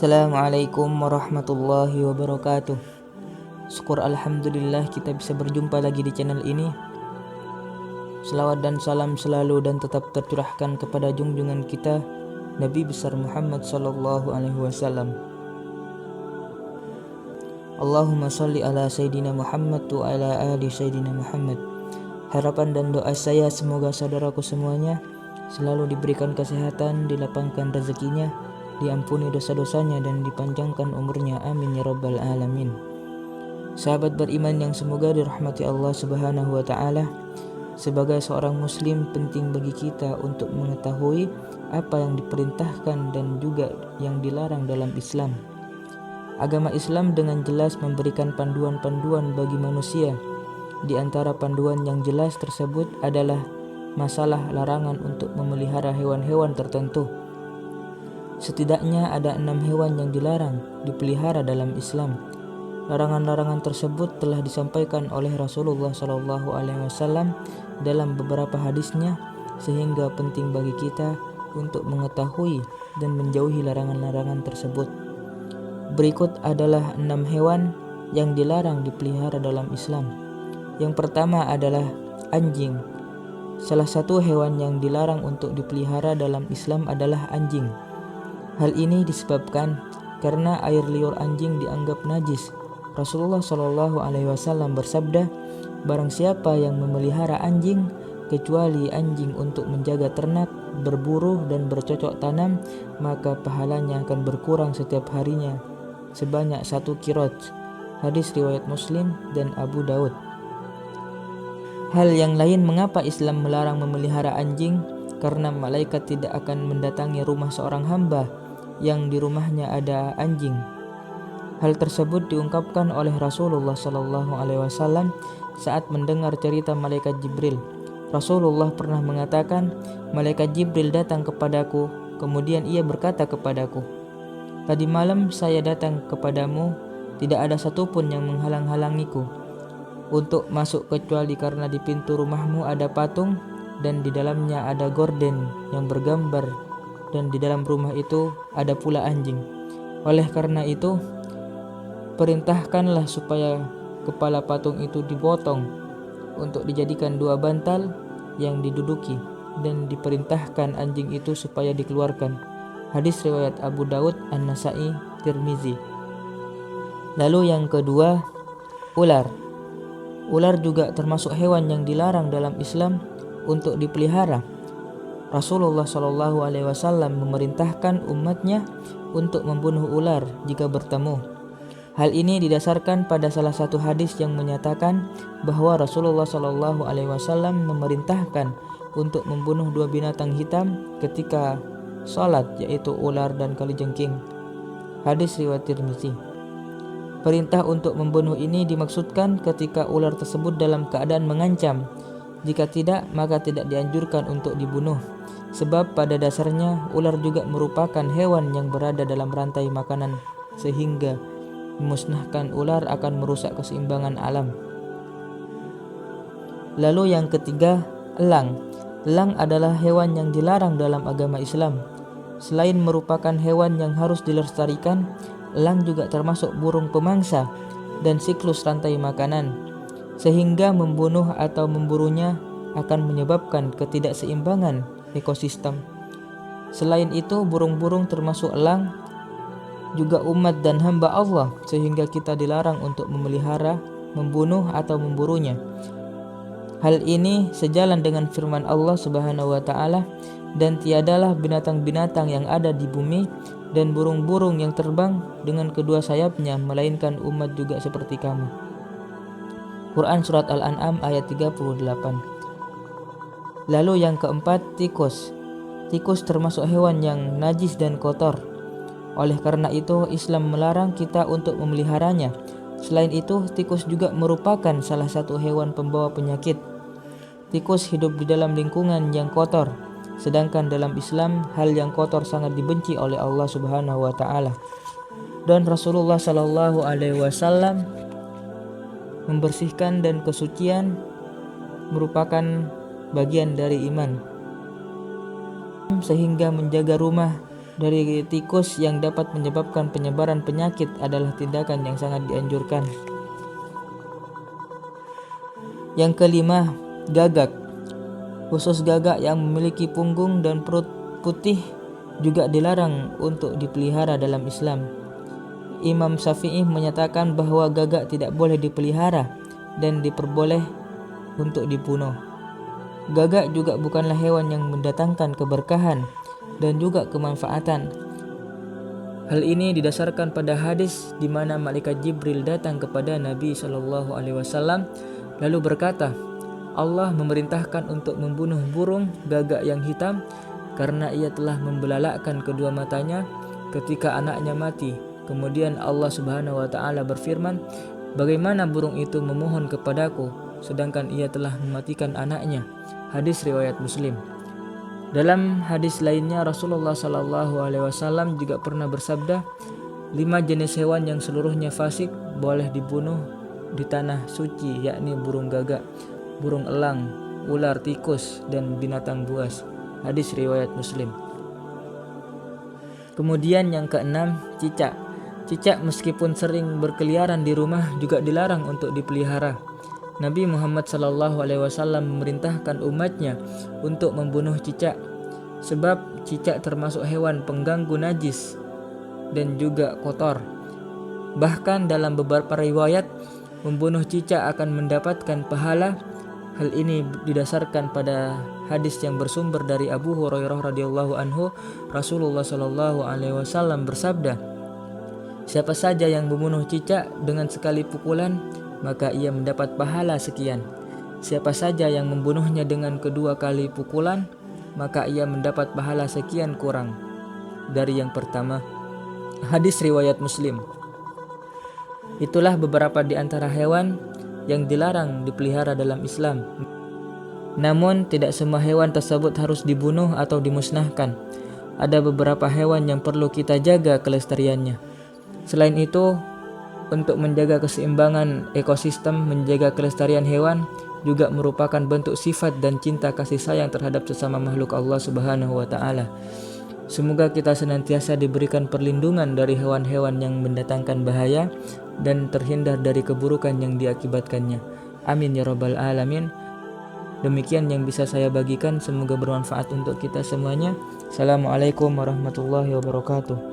Assalamualaikum warahmatullahi wabarakatuh. Syukur alhamdulillah kita bisa berjumpa lagi di channel ini. Selawat dan salam selalu dan tetap tercurahkan kepada junjungan kita Nabi besar Muhammad sallallahu alaihi wasallam. Allahumma shalli ala Sayyidina Muhammad wa ala ali Sayyidina Muhammad. Harapan dan doa saya semoga saudaraku semuanya selalu diberikan kesehatan, dilapangkan rezekinya, diampuni dosa-dosanya dan dipanjangkan umurnya, amin ya rabbal alamin. Sahabat beriman yang semoga dirahmati Allah subhanahu wa ta'ala, sebagai seorang muslim penting bagi kita untuk mengetahui apa yang diperintahkan dan juga yang dilarang dalam Islam. Agama Islam dengan jelas memberikan panduan-panduan bagi manusia. Di antara panduan yang jelas tersebut adalah masalah larangan untuk memelihara hewan-hewan tertentu. Setidaknya ada 6 hewan yang dilarang dipelihara dalam Islam. Larangan-larangan tersebut telah disampaikan oleh Rasulullah SAW dalam beberapa hadisnya, sehingga penting bagi kita untuk mengetahui dan menjauhi larangan-larangan tersebut. Berikut adalah 6 hewan yang dilarang dipelihara dalam Islam. Yang pertama adalah anjing. Salah satu hewan yang dilarang untuk dipelihara dalam Islam adalah anjing. Hal ini disebabkan karena air liur anjing dianggap najis. Rasulullah SAW bersabda, barang siapa yang memelihara anjing, kecuali anjing untuk menjaga ternak, berburu dan bercocok tanam, maka pahalanya akan berkurang setiap harinya sebanyak 1 qiraj. Hadis riwayat Muslim dan Abu Daud. Hal yang lain mengapa Islam melarang memelihara anjing, karena malaikat tidak akan mendatangi rumah seorang hamba yang di rumahnya ada anjing. Hal tersebut diungkapkan oleh Rasulullah SAW saat mendengar cerita malaikat Jibril. Rasulullah pernah mengatakan, malaikat Jibril datang kepadaku, kemudian ia berkata kepadaku, tadi malam saya datang kepadamu, tidak ada satupun yang menghalang-halangiku untuk masuk kecuali karena di pintu rumahmu ada patung dan di dalamnya ada gorden yang bergambar, dan di dalam rumah itu ada pula anjing. Oleh karena itu, perintahkanlah supaya kepala patung itu dipotong untuk dijadikan 2 bantal yang diduduki, dan diperintahkan anjing itu supaya dikeluarkan. Hadis riwayat Abu Daud, An-Nasa'i, Tirmizi. Lalu yang kedua, ular. Ular juga termasuk hewan yang dilarang dalam Islam untuk dipelihara. Rasulullah SAW memerintahkan umatnya untuk membunuh ular jika bertemu. Hal ini didasarkan pada salah satu hadis yang menyatakan bahwa Rasulullah SAW memerintahkan untuk membunuh 2 binatang hitam ketika sholat, yaitu ular dan kalajengking. Hadis riwayat Tirmizi. Perintah untuk membunuh ini dimaksudkan ketika ular tersebut dalam keadaan mengancam. Jika tidak, maka tidak dianjurkan untuk dibunuh. Sebab pada dasarnya ular juga merupakan hewan yang berada dalam rantai makanan, sehingga memusnahkan ular akan merusak keseimbangan alam. Lalu yang ketiga, elang. Elang adalah hewan yang dilarang dalam agama Islam. Selain merupakan hewan yang harus dilestarikan, elang juga termasuk burung pemangsa dan siklus rantai makanan, sehingga membunuh atau memburunya akan menyebabkan ketidakseimbangan ekosistem. Selain itu, burung-burung termasuk elang juga umat dan hamba Allah, sehingga kita dilarang untuk memelihara, membunuh atau memburunya. Hal ini sejalan dengan firman Allah Subhanahu wa ta'ala, dan tiadalah binatang-binatang yang ada di bumi dan burung-burung yang terbang dengan kedua sayapnya melainkan umat juga seperti kamu. Quran Surat Al-An'am ayat 38. Lalu yang keempat, tikus. Tikus termasuk hewan yang najis dan kotor. Oleh karena itu, Islam melarang kita untuk memeliharanya. Selain itu, tikus juga merupakan salah satu hewan pembawa penyakit. Tikus hidup di dalam lingkungan yang kotor, sedangkan dalam Islam hal yang kotor sangat dibenci oleh Allah Subhanahu wa ta'ala. Dan Rasulullah SAW membersihkan, dan kesucian merupakan bagian dari iman, sehingga menjaga rumah dari tikus yang dapat menyebabkan penyebaran penyakit adalah tindakan yang sangat dianjurkan. Yang kelima, gagak. Khusus gagak yang memiliki punggung dan perut putih juga dilarang untuk dipelihara dalam Islam. Imam Syafi'i menyatakan bahwa gagak tidak boleh dipelihara dan diperboleh untuk dibunuh. Gagak juga bukanlah hewan yang mendatangkan keberkahan dan juga kemanfaatan. Hal ini didasarkan pada hadis di mana malaikat Jibril datang kepada Nabi SAW lalu berkata, Allah memerintahkan untuk membunuh burung gagak yang hitam karena ia telah membelalakkan kedua matanya ketika anaknya mati. Kemudian Allah Subhanahu wa taala berfirman, bagaimana burung itu memohon kepadaku sedangkan ia telah mematikan anaknya. Hadis riwayat Muslim. Dalam hadis lainnya Rasulullah SAW juga pernah bersabda, 5 jenis hewan yang seluruhnya fasik boleh dibunuh di tanah suci, yakni burung gagak, burung elang, ular, tikus, dan binatang buas. Hadis riwayat Muslim. Kemudian yang keenam, cicak. Cicak meskipun sering berkeliaran di rumah juga dilarang untuk dipelihara. Nabi Muhammad SAW memerintahkan umatnya untuk membunuh cicak, sebab cicak termasuk hewan pengganggu najis dan juga kotor. Bahkan dalam beberapa riwayat, membunuh cicak akan mendapatkan pahala. Hal ini didasarkan pada hadis yang bersumber dari Abu Hurairah radhiyallahu anhu. Rasulullah SAW bersabda, siapa saja yang membunuh cicak dengan sekali pukulan, maka ia mendapat pahala sekian. Siapa saja yang membunuhnya dengan kedua kali pukulan, maka ia mendapat pahala sekian kurang dari yang pertama. Hadis riwayat Muslim. Itulah beberapa di antara hewan yang dilarang dipelihara dalam Islam. Namun tidak semua hewan tersebut harus dibunuh atau dimusnahkan. Ada beberapa hewan yang perlu kita jaga kelestariannya. Selain itu, untuk menjaga keseimbangan ekosistem, menjaga kelestarian hewan juga merupakan bentuk sifat dan cinta kasih sayang terhadap sesama makhluk Allah Subhanahu wa taala. Semoga kita senantiasa diberikan perlindungan dari hewan-hewan yang mendatangkan bahaya dan terhindar dari keburukan yang diakibatkannya. Amin ya rabbal alamin. Demikian yang bisa saya bagikan, semoga bermanfaat untuk kita semuanya. Assalamualaikum warahmatullahi wabarakatuh.